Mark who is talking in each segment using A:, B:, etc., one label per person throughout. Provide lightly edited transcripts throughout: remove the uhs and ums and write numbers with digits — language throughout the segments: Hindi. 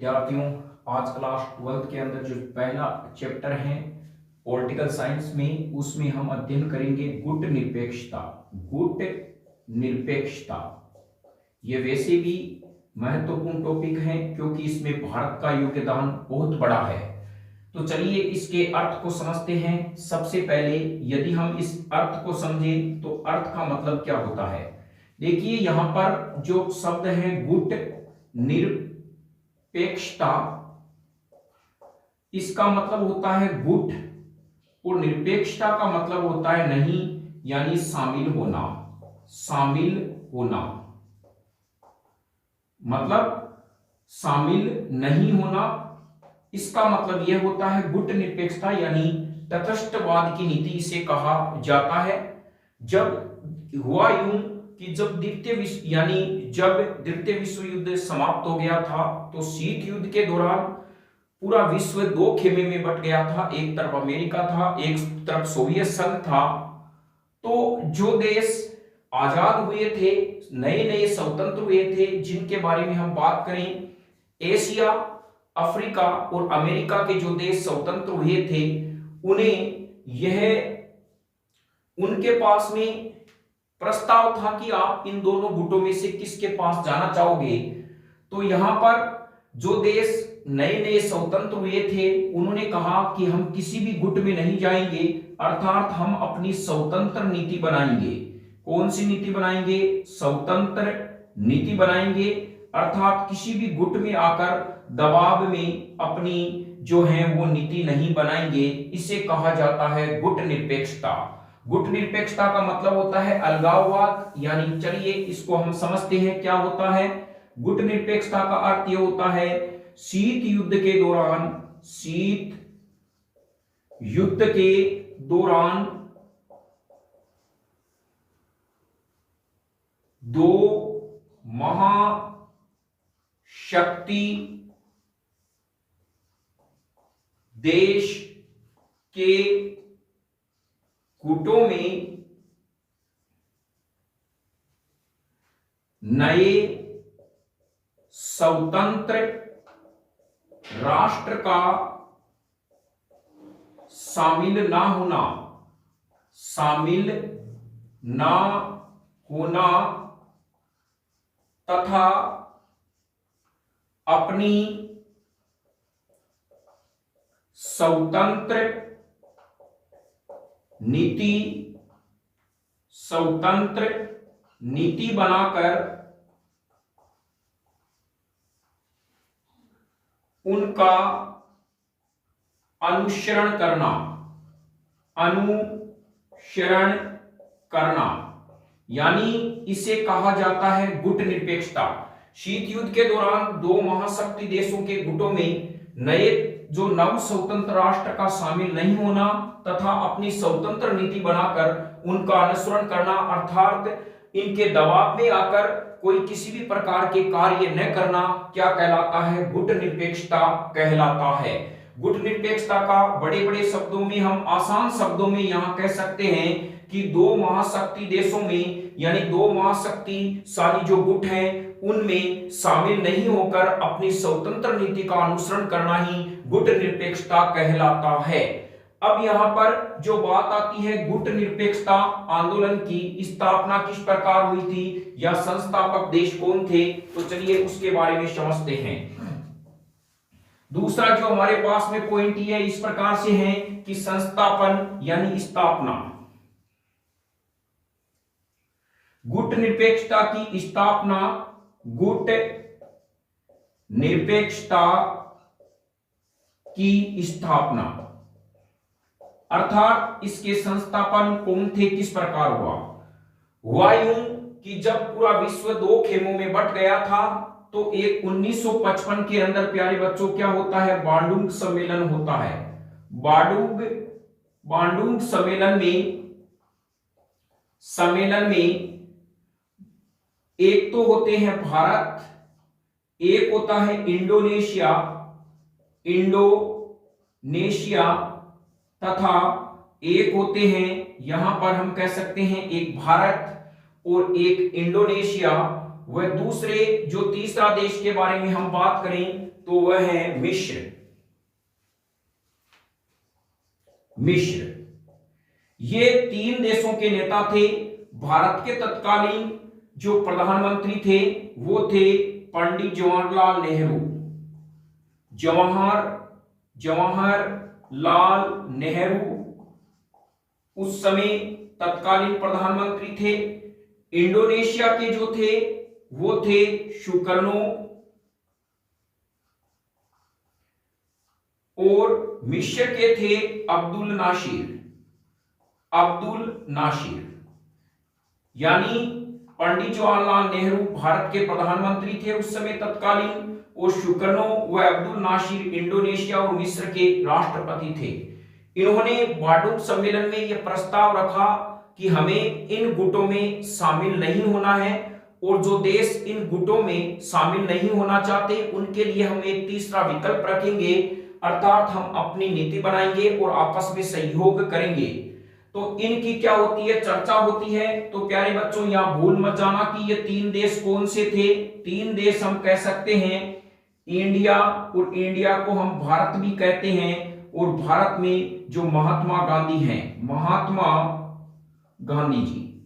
A: विद्यार्थियों, आज क्लास 12 के अंदर जो पहला चैप्टर है पॉलिटिकल साइंस में, उसमें हम अध्ययन करेंगे गुट निरपेक्षता। गुट निरपेक्षता ये वैसे भी महत्वपूर्ण टॉपिक है क्योंकि इसमें भारत का योगदान बहुत बड़ा है। तो चलिए इसके अर्थ को समझते हैं। सबसे पहले यदि हम इस अर्थ को समझें तो अर्थ का मतलब क्या होता है। देखिए यहां पर जो शब्द है गुट निरपेक्षता, इसका मतलब होता है गुट, और निरपेक्षता का मतलब होता है नहीं, यानी शामिल होना। शामिल होना मतलब शामिल नहीं होना। इसका मतलब यह होता है गुट निरपेक्षता यानी तटस्थवाद की नीति इसे कहा जाता है। जब हुआ यूं कि जब द्वितीय विश्व युद्ध समाप्त हो गया था तो शीत युद्ध के दौरान पूरा विश्व दो खेमे में बट गया था। एक तरफ अमेरिका था, एक तरफ सोवियत संघ था। तो जो देश आजाद हुए थे, नए नए स्वतंत्र हुए थे, जिनके बारे में हम बात करें, एशिया, अफ्रीका और अमेरिका के जो देश स्वतंत्र हुए थे, उनके पास में प्रस्ताव था कि आप इन दोनों गुटों में से किसके पास जाना चाहोगे। तो यहां पर जो देश नए नए स्वतंत्र हुए थे उन्होंने कहा कि हम किसी भी गुट में नहीं जाएंगे, अर्थात हम अपनी स्वतंत्र नीति बनाएंगे। कौन सी नीति बनाएंगे? स्वतंत्र नीति बनाएंगे, अर्थात किसी भी गुट में आकर दबाव में अपनी जो है वो नीति नहीं बनाएंगे। इसे कहा जाता है गुट निरपेक्षता। गुट निरपेक्षता का मतलब होता है अलगाववाद, यानी चलिए इसको हम समझते हैं क्या होता है। गुट निरपेक्षता का अर्थ यह होता है शीत युद्ध के दौरान दो महाशक्ति देश के गुटों में नए स्वतंत्र राष्ट्र का शामिल ना होना तथा अपनी स्वतंत्र नीति बनाकर उनका अनुसरण करना, यानी इसे कहा जाता है गुट निरपेक्षता। शीत युद्ध के दौरान दो महाशक्ति देशों के गुटों में नए जो नव स्वतंत्र राष्ट्र का शामिल नहीं होना तथा अपनी स्वतंत्र नीति बनाकर उनका अनुसरण करना, अर्थात इनके दबाव में आकर कोई किसी भी प्रकार के कार्य न करना, क्या कहलाता है? गुट निरपेक्षता कहलाता है। गुट निरपेक्षता का बड़े बड़े शब्दों में, हम आसान शब्दों में यहां कह सकते हैं कि दो महाशक्ति देशों में, यानी दो महाशक्तिशाली जो गुट हैं उनमें शामिल नहीं होकर अपनी स्वतंत्र नीति का अनुसरण करना ही गुट निरपेक्षता कहलाता है। अब यहां पर जो बात आती है गुट निरपेक्षता आंदोलन की स्थापना किस प्रकार हुई थी या संस्थापक देश कौन थे, तो चलिए उसके बारे में समझते हैं। दूसरा जो हमारे पास में पॉइंट ये इस प्रकार से है कि संस्थापन यानी स्थापना। गुट निरपेक्षता की स्थापना, गुट निरपेक्षता की स्थापना अर्थात इसके संस्थापन कौन थे, किस प्रकार हुआ यूं कि जब पूरा विश्व दो खेमों में बट गया था तो एक 1955 के अंदर प्यारे बच्चों क्या होता है? बांडुंग सम्मेलन होता है। बांडुंग सम्मेलन में एक तो होते हैं भारत, एक होता है इंडोनेशिया तथा एक होते हैं यहां पर हम कह सकते हैं एक भारत और एक इंडोनेशिया। वह दूसरे जो तीसरा देश के बारे में हम बात करें तो वह है मिस्र। ये 3 देशों के नेता थे। भारत के तत्कालीन जो प्रधानमंत्री थे वो थे पंडित जवाहरलाल नेहरू। जवाहरलाल नेहरू उस समय तत्कालीन प्रधानमंत्री थे। इंडोनेशिया के जो थे वो थे सुकर्नो, और मिस्र के थे अब्दुल नासिर। यानी पंडित जवाहरलाल नेहरू भारत के प्रधानमंत्री थे उस समय तत्कालीन, और सुकर्नो व अब्दुल नासिर इंडोनेशिया और मिस्र के राष्ट्रपति थे। इन्होंने बांडुप सम्मेलन में यह प्रस्ताव रखा कि हमें इन गुटों में शामिल नहीं होना है, और जो देश इन गुटों में शामिल नहीं होना चाहते उनके लिए हम एक तीसरा विकल्प रखेंगे, अर्थात हम अपनी नीति बनाएंगे और आपस में सहयोग करेंगे। तो इनकी क्या होती है, चर्चा होती है। तो प्यारे बच्चों यहां भूल मत जाना कि ये 3 देश कौन से थे। 3 देश हम कह सकते हैं इंडिया, और इंडिया को हम भारत भी कहते हैं, और भारत में जो महात्मा गांधी हैं, महात्मा गांधी जी,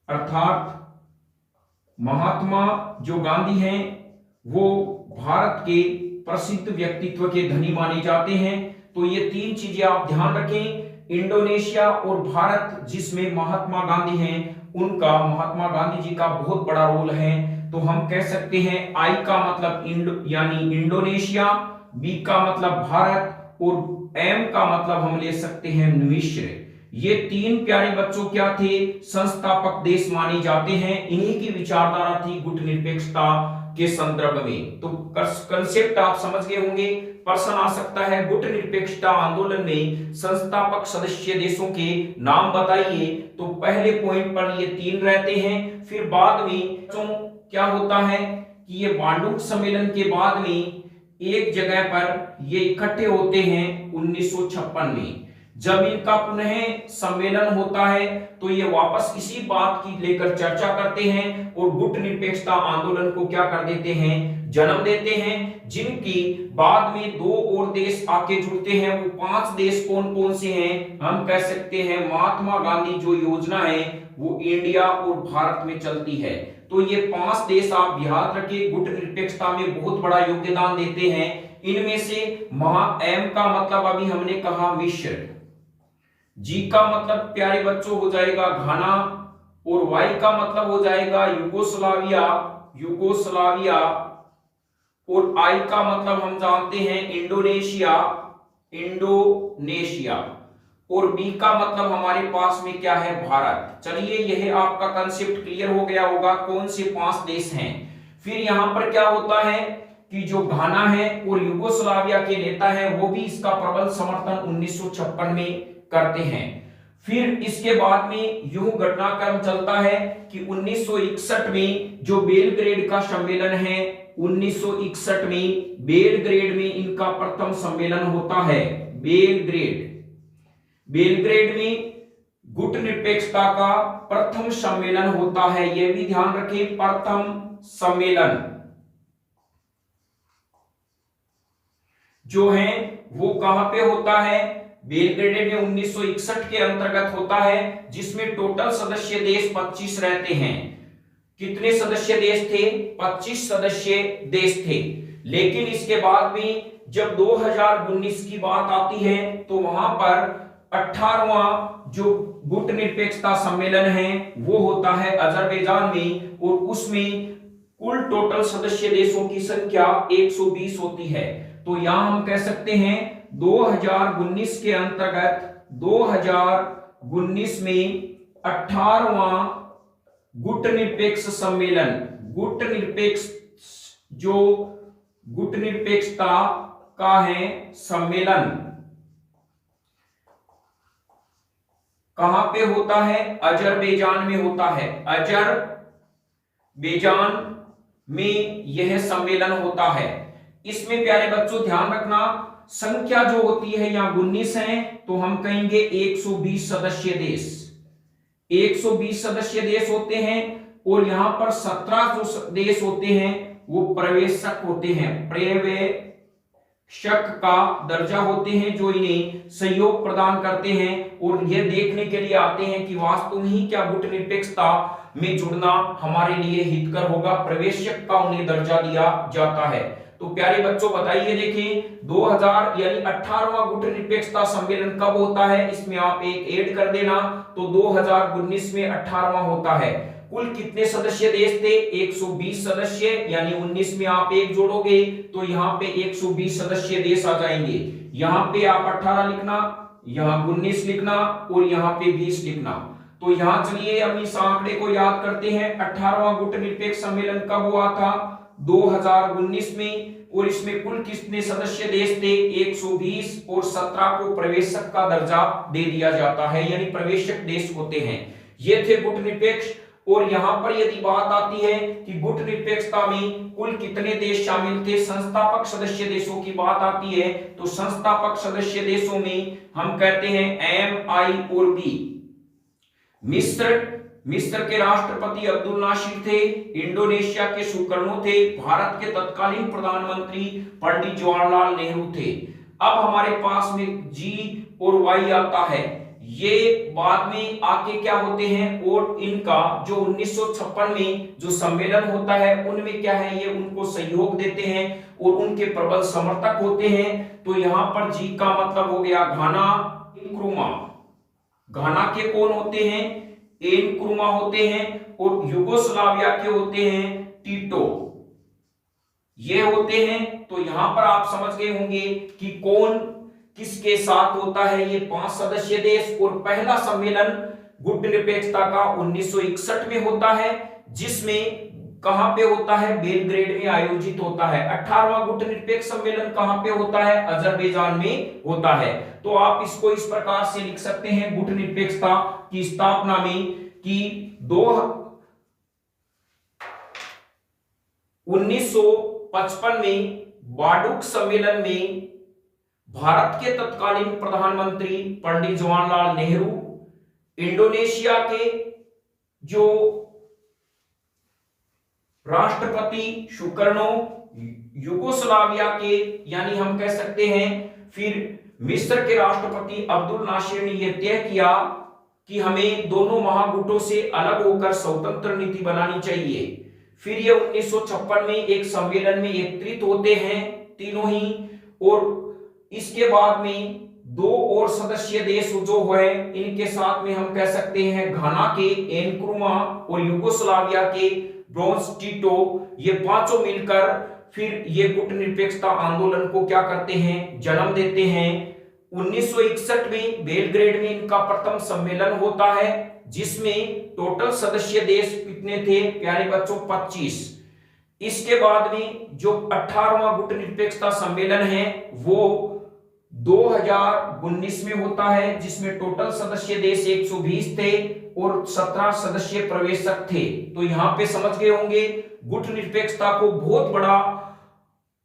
A: अर्थात महात्मा जो गांधी हैं वो भारत के प्रसिद्ध व्यक्तित्व के धनी माने जाते हैं। तो ये 3 चीजें आप ध्यान रखें, इंडोनेशिया और भारत जिसमें महात्मा गांधी हैं, उनका, महात्मा गांधी जी का बहुत बड़ा रोल है। तो हम कह सकते हैं आई का मतलब यानी इंडोनेशिया, बी का मतलब भारत, और एम का मतलब हम ले सकते हैं मिस्र। ये 3 प्यारे बच्चों क्या थे, संस्थापक देश माने जाते हैं। इन्हीं की विचारधारा थी गुट निरपेक्षता के संदर्भ में। तो कंसेप्ट आप समझ गए होंगे। प्रश्न आ सकता है गुट निरपेक्षता आंदोलन में संस्थापक सदस्य देशों के नाम बताइए। तो पहले पॉइंट पर ये 3 रहते हैं। फिर बाद में क्या होता है कि ये बांडुप सम्मेलन के बाद में एक जगह पर ये इकट्ठे होते हैं 1956 में। जब इनका पुनः सम्मेलन होता है तो ये वापस इसी बात की लेकर चर्चा करते हैं, और गुट निरपेक्षता आंदोलन को क्या कर देते हैं, जन्म देते हैं। जिनकी बाद में 2 और देश आके जुड़ते हैं। वो 5 देश कौन कौन से हैं, हम कह सकते हैं महात्मा गांधी जो योजना है वो इंडिया और भारत में चलती है। तो ये 5 देश आप याद रखिए, गुट निरपेक्षता में बहुत बड़ा योगदान देते हैं। इनमें से एम का मतलब अभी हमने कहा मिस्र, जी का मतलब प्यारे बच्चों हो जाएगा घाना, और वाई का मतलब हो जाएगा यूगोस्लाविया, और आई का मतलब हम जानते हैं इंडोनेशिया, और बी का मतलब हमारे पास में क्या है, भारत। चलिए यह आपका कंसेप्ट क्लियर हो गया होगा कौन से 5 देश हैं। फिर यहां पर क्या होता है कि जो घाना है और यूगोस्लाविया के नेता हैं वो भी इसका प्रबल समर्थन 1956 में करते हैं। फिर इसके बाद में यूं घटनाक्रम चलता है कि 1961 में जो बेलग्रेड का सम्मेलन है, 1961 में बेलग्रेड में इनका प्रथम सम्मेलन होता है। बेलग्रेड में गुट निरपेक्षता का प्रथम सम्मेलन होता है। यह भी ध्यान रखें, प्रथम सम्मेलन जो है वो कहां पे होता है, बेलग्रेड में 1961 के अंतर्गत होता है, जिसमें टोटल सदस्य देश 25 रहते हैं। कितने सदस्य देश थे, 25 सदस्य देश थे। लेकिन इसके बाद में जब 2019 की बात आती है तो वहां पर 18वां जो गुट निरपेक्षता सम्मेलन है वो होता है अजरबैजान में, और उसमें कुल टोटल सदस्य देशों की संख्या 120 होती है। तो यहां हम कह सकते हैं 2019 के अंतर्गत 2019 में 18वां गुट निरपेक्ष सम्मेलन, गुट निरपेक्षता का है सम्मेलन कहां पे होता है, अजरबैजान में होता है। अजरबैजान में यह सम्मेलन होता है। इसमें प्यारे बच्चों ध्यान रखना, संख्या जो होती है यहां 19 है, तो हम कहेंगे 120 सदस्य देश, 120 सदस्य देश होते हैं। और यहां पर 17 जो देश होते हैं वो पर्यवेक्षक होते हैं, पर्यवेक्षक का दर्जा होते हैं, जो इन्हें सहयोग प्रदान करते हैं और यह देखने के लिए आते हैं कि वास्तव में ही क्या गुट निरपेक्षता में जुड़ना हमारे लिए हितकर होगा। पर्यवेक्षक का उन्हें दर्जा दिया जाता है। तो प्यारे बच्चों बताइए, देखें 2000 यानी 18वां गुट निरपेक्षता सम्मेलन कब होता है, इसमें आप एक ऐड कर देना। तो 2019 में 18वां होता है। कुल कितने सदस्य देश थे, 120 सदस्य, यानी 19 में आप एक जोड़ोगे तो यहाँ पे 120 सदस्य देश आ जाएंगे। यहाँ पे आप 18 लिखना, यहाँ 19 लिखना और यहाँ पे 20 लिखना। तो यहाँ चलिए हम इस आंकड़े को याद करते हैं। 18वां गुट निरपेक्ष सम्मेलन कब हुआ था, 2019 में, और इसमें कुल कितने सदस्य देश थे, 120, और 17 को प्रवेशक का दर्जा दे दिया जाता है, यानी प्रवेशक देश होते हैं। ये थे गुट निरपेक्ष। और यहां पर यदि बात आती है कि गुट निरपेक्षता में कुल कितने देश शामिल थे, संस्थापक सदस्य देशों की बात आती है, तो संस्थापक सदस्य देशों में हम कहते हैं एम, आई और बी। मिस्र के राष्ट्रपति अब्दुल नासिर थे, इंडोनेशिया के सुकर्णो थे, भारत के तत्कालीन प्रधानमंत्री पंडित जवाहरलाल नेहरू थे। अब हमारे पास में जी और वाई आता है, ये बाद में आके क्या होते हैं, और इनका जो 1956 में जो सम्मेलन होता है उनमें क्या है, ये उनको सहयोग देते हैं और उनके प्रबल समर्थक होते हैं। तो यहां पर जी का मतलब हो गया घाना, इंक्रुमा। घाना के कौन होते हैं, एनक्रुमा होते हैं, और युगोस्लाविया के होते हैं टीटो, ये होते हैं। तो यहां पर आप समझ गए होंगे कि कौन किसके साथ होता है, ये 5 सदस्य देश। और पहला सम्मेलन गुट निरपेक्षता का 1961 में होता है, जिसमें कहां पे होता है, बेलग्रेड में आयोजित होता है। 18वां गुट निरपेक्ष सम्मेलन कहां पे होता है, अजरबैजान में होता है। तो आप इसको इस प्रकार से लिख सकते हैं, गुट निरपेक्षता की स्थापना में कि 1955 में बाडुक सम्मेलन में भारत के तत्कालीन प्रधानमंत्री पंडित जवाहरलाल नेहरू, इंडोनेशिया के जो राष्ट्रपति सुकर्णो, युगोस्लाविया के यानी हम कह सकते हैं, फिर मिस्र के राष्ट्रपति अब्दुल नासिर ने यह तय किया कि हमें दोनों महागुटों से अलग होकर स्वतंत्र नीति बनानी चाहिए। फिर ये 1956 में एक सम्मेलन में एकत्रित होते हैं तीनों ही, और इसके बाद में 2 और सदस्य देश जो है, इनके साथ में हम कह सकते हैं घाना के एनक्रुमा और युगोस्लाविया के ब्रोंस टीटो, ये पांचों मिलकर फिर ये गुट निरपेक्षता आंदोलन को क्या करते हैं, जन्म देते हैं। 1961 में बेलग्रेड में इनका प्रथम सम्मेलन होता है, जिसमें टोटल सदस्य देश कितने थे प्यारे बच्चों, 25। इसके बाद में जो 18वां गुट निरपेक्षता सम्मेलन है वो 2019 में होता है, जिसमें टोटल सदस्य देश 120 थे और 17 सदस्य प्रवेशक थे। तो यहां पे समझ गए होंगे गुट निरपेक्षता को बहुत बड़ा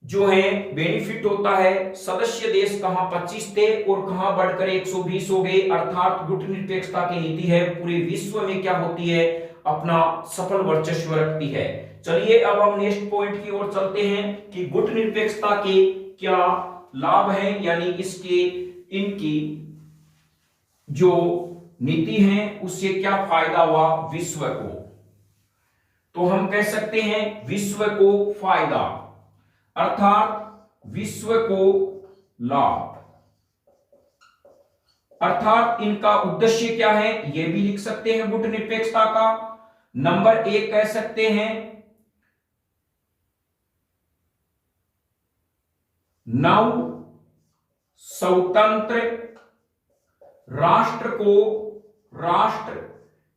A: जो है बेनिफिट होता है। सदस्य देश कहां 25 थे और कहां बढ़कर 120 हो गए, अर्थात गुट निरपेक्षता की नीति है पूरे विश्व में क्या होती है, अपना सफल वर्चस्व रखती है। चलिए अब हम नेक्स्ट पॉइंट की ओर चलते हैं कि गुट निरपेक्षता के क्या लाभ है, यानी इसके इनकी जो नीति है उससे क्या फायदा हुआ विश्व को। तो हम कह सकते हैं विश्व को फायदा, अर्थात विश्व को लाभ, अर्थात इनका उद्देश्य क्या है यह भी लिख सकते हैं गुट निरपेक्षता का। नंबर 1 कह सकते हैं नव स्वतंत्र राष्ट्र को, राष्ट्र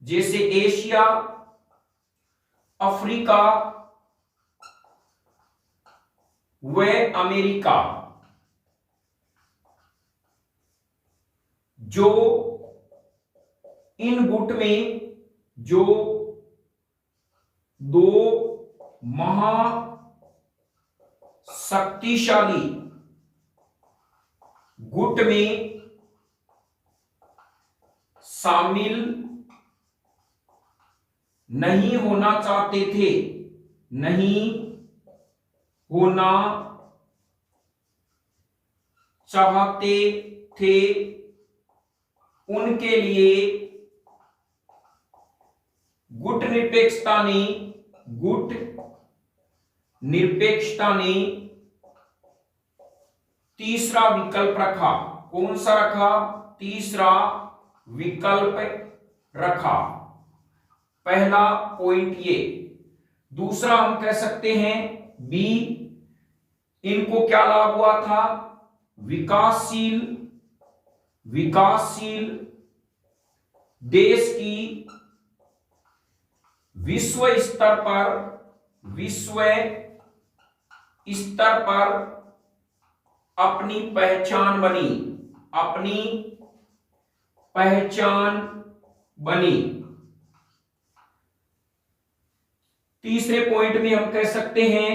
A: जैसे एशिया, अफ्रीका व अमेरिका, जो इन गुट में जो 2 महाशक्तिशाली गुट में शामिल नहीं होना चाहते थे, नहीं होना चाहते थे, उनके लिए गुट निरपेक्षता ने तीसरा विकल्प रखा। कौन सा रखा? तीसरा विकल्प रखा। पहला पॉइंट ये। दूसरा हम कह सकते हैं बी, इनको क्या लाभ हुआ था? विकासशील देश की विश्व स्तर पर अपनी पहचान बनी। तीसरे पॉइंट में हम कह सकते हैं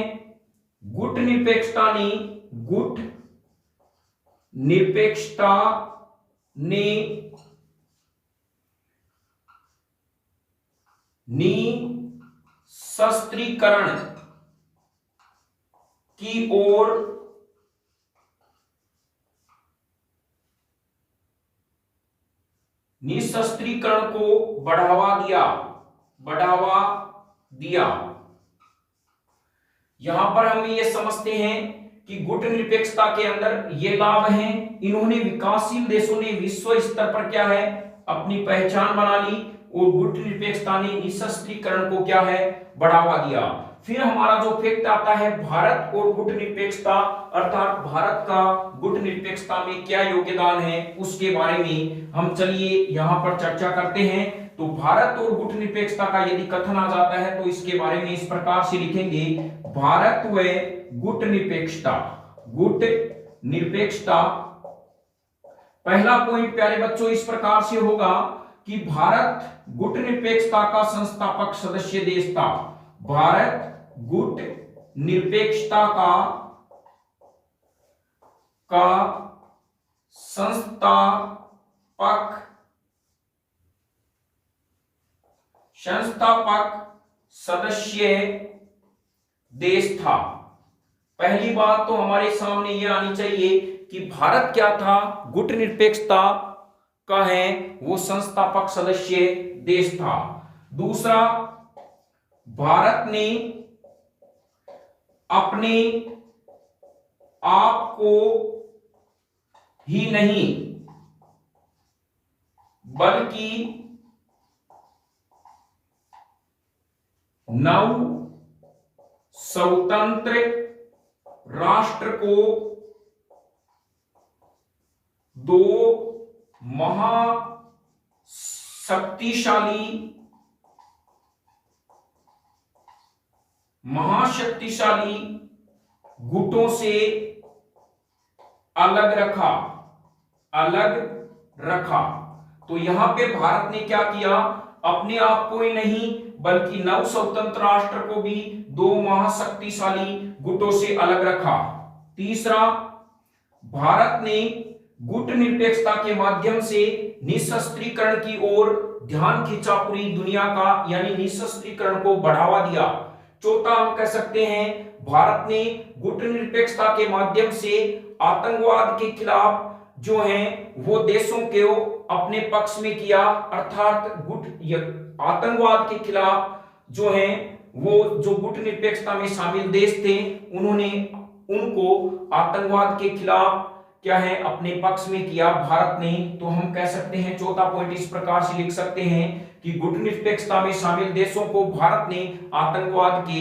A: गुट निरपेक्षता ने निशस्त्रीकरण की ओर निशस्त्रीकरण को बढ़ावा दिया। यहां पर हम ये समझते हैं कि गुट निरपेक्षता के अंदर ये लाभ हैं। इन्होंने विकासशील देशों ने विश्व स्तर पर क्या है? अपनी पहचान बना ली, और गुट निरपेक्षता ने निशस्त्रीकरण को क्या है? बढ़ावा दिया। फिर हमारा जो फैक्ट आता है भारत और गुट निरपेक्षता, अर्थात भारत का गुट निरपेक्षता में क्या योगदान है, उसके बारे में हम चलिए यहां पर चर्चा करते हैं। तो भारत और गुट निरपेक्षता का यदि कथन आ जाता है तो इसके बारे में इस प्रकार से लिखेंगे, भारत व गुट निरपेक्षता। पहला पॉइंट प्यारे बच्चों इस प्रकार से होगा कि भारत गुट निरपेक्षता का संस्थापक सदस्य देश था। भारत गुट निरपेक्षता का संस्थापक सदस्य देश था। पहली बात तो हमारे सामने यह आनी चाहिए कि भारत क्या था? गुट निरपेक्षता का है वो संस्थापक सदस्य देश था। दूसरा, भारत ने अपने आप को ही नहीं बल्कि 9 स्वतंत्र राष्ट्र को 2 महाशक्तिशाली गुटों से अलग रखा। तो यहां पे भारत ने क्या किया? अपने आप को ही नहीं बल्कि 9 स्वतंत्र राष्ट्र को भी 2 महाशक्तिशाली गुटों से अलग रखा। तीसरा, भारत ने गुट निरपेक्षता के माध्यम से निशस्त्रीकरण की ओर ध्यान खींचा पूरी दुनिया का, यानी निशस्त्रीकरण को बढ़ावा दिया। चौथा, हम कह सकते हैं भारत ने गुट निरपेक्षता के माध्यम से आतंकवाद के खिलाफ जो हैं वो देशों को अपने पक्ष में किया, अर्थात आतंकवाद के खिलाफ जो हैं वो जो गुट निरपेक्षता में शामिल देश थे उन्होंने उनको आतंकवाद के खिलाफ क्या है अपने पक्ष में किया भारत ने। तो हम कह सकते हैं चौथा पॉइंट इस प्रकार से लिख सकते हैं कि गुट निरपेक्षता में शामिल देशों को भारत ने आतंकवाद के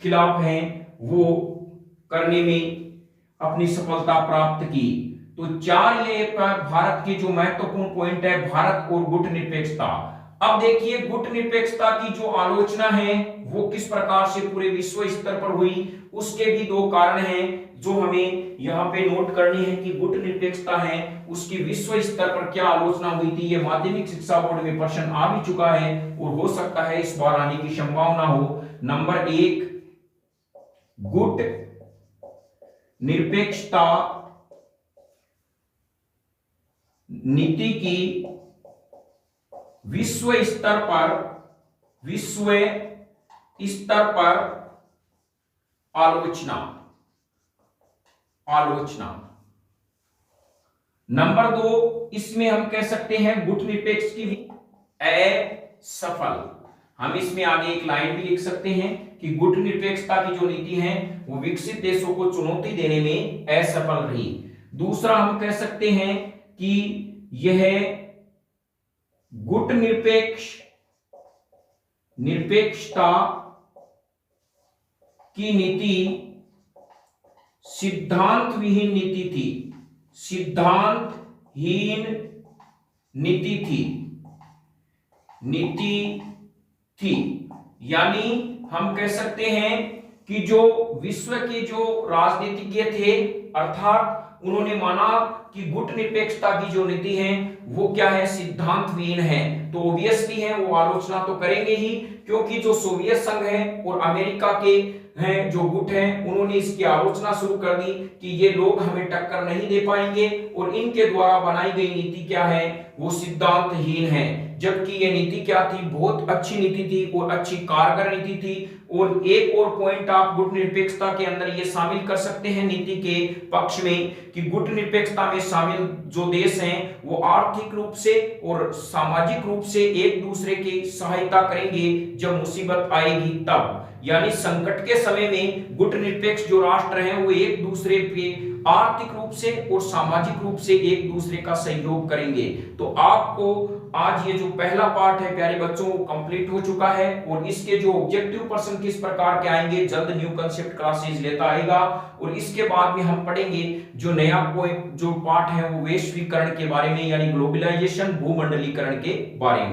A: खिलाफ है वो करने में अपनी सफलता प्राप्त की। तो 4 ये भारत की जो महत्वपूर्ण पॉइंट है भारत और गुट निरपेक्षता। अब देखिए गुट निरपेक्षता की जो आलोचना है वो किस प्रकार से पूरे विश्व स्तर पर हुई, उसके भी 2 कारण हैं जो हमें यहाँ पे नोट करनी है कि गुट निरपेक्षता है उसकी विश्व स्तर पर क्या आलोचना हुई थी। ये माध्यमिक शिक्षा बोर्ड में प्रश्न आ भी चुका है और हो सकता है इस बार आने की संभावना हो। नंबर 1, गुट निरपेक्षता नीति की विश्व स्तर पर आलोचना। आलोचना। नंबर 2, इसमें हम कह सकते हैं गुट निरपेक्ष की भी असफल। हम इसमें आगे एक लाइन भी लिख सकते हैं कि गुट निरपेक्षता की जो नीति है वो विकसित देशों को चुनौती देने में असफल रही। दूसरा हम कह सकते हैं कि यह गुट निरपेक्षता की नीति सिद्धांतहीन नीति थी। यानी हम कह सकते हैं कि जो विश्व के जो राजनीतिज्ञ थे, अर्थात उन्होंने माना कि गुट निरपेक्षता की जो नीति है वो क्या है, सिद्धांतहीन है। तो ऑब्वियसली है वो आलोचना तो करेंगे ही, क्योंकि जो सोवियत संघ है और अमेरिका के हैं जो गुट हैं, उन्होंने इसकी आलोचना शुरू कर दी कि ये लोग हमें टक्कर नहीं दे पाएंगे और इनके द्वारा बनाई गई नीति क्या है, वो सिद्धांतहीन है। जबकि ये नीति क्या थी, बहुत अच्छी नीति थी और अच्छी कारगर नीति थी। और एक और पॉइंट आप गुट निरपेक्षता के अंदर ये शामिल कर सकते हैं नीति के पक्ष में कि गुट निरपेक्षता में शामिल जो देश हैं वो आर्थिक रूप से और सामाजिक रूप से एक दूसरे की सहायता करेंगे जब मुसीबत आएगी तब। यानी संकट के समय में गुट निरपेक्ष जो राष्ट्र हैं वो एक दूसरे के आर्थिक रूप से और सामाजिक रूप से एक दूसरे का सहयोग करेंगे। तो आपको आज ये जो पहला पार्ट है प्यारे बच्चों वो कंप्लीट हो चुका है और इसके जो ऑब्जेक्टिव प्रश्न किस प्रकार के आएंगे जल्द न्यू कंसेप्ट क्लासेस लेता आएगा। और इसके बाद में हम पढ़ेंगे जो नया जो पार्ट है वो वैश्वीकरण के बारे में, यानी ग्लोबलाइजेशन, भूमंडलीकरण के बारे में।